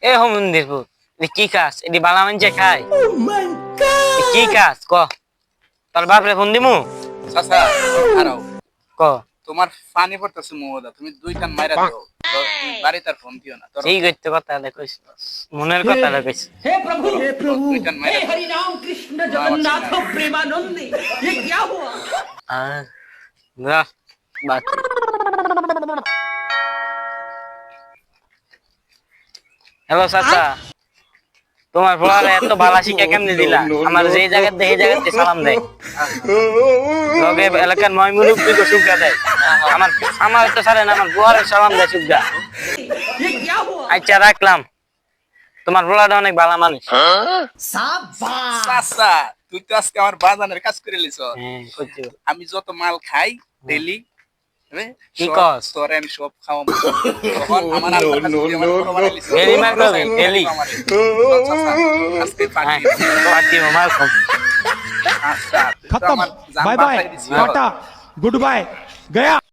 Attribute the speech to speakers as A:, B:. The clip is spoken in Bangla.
A: এ হোমন্দিরপুর কি কাজ এটি বালা মানছে খায় কি কাজ ক তোর বাপরে ফোন দিমু
B: চাচা আরো
A: ক
B: তোমার পানি পড়তেছে মোদা তুমি দুই টান মাইরা দাও বাড়ি তার ফোন দিও না তোর
A: ঠিক হইতে কথা কইস মনের কথা কইস
C: हे प्रभु
B: দুই টান
C: हे
B: মাইরা
C: हरि राम कृष्ण जगन्नाथ प्रेमानंदी ये क्या हुआ
A: আর না বাত হ্যালো চাচা তোমার পোলারে এত ভালা শিক্ষা কেমনে দিলা আমার যে জায়গা দেখে জায়গাতে সালাম দেয় লগে এলাকার নয় মুরব্বী তো সুবিধা দেয় আমার আমার তো ছাড়ে না আমার বুয়ারের সালাম দেয় সুবিধা
C: ये क्या हुआ
A: আচ্ছা রাখলাম তোমার পোলাটা অনেক ভালো মানুষ
B: চাচা তুই তো আজকে আমার বাজানের কাজ করে লিছ
A: হ্যাঁ করছি
B: আমি যত মাল খাই ডেইলি
A: কি কস?
B: তোরে আমি সব খাওয়াম তখন আমার আল্লাহর কাছে তুই আমার বড় বানাই লিছ
A: ডেলি মার করবে, ডেলি।
B: চাচা, আজকে পার্টি
A: পার্টি মার খাও
B: আচ্ছা তুই তো
D: खत्म
B: আমার জান
D: बाय बाय
B: বাঁচাই দিছিস।
D: टाटा गुड बाय गया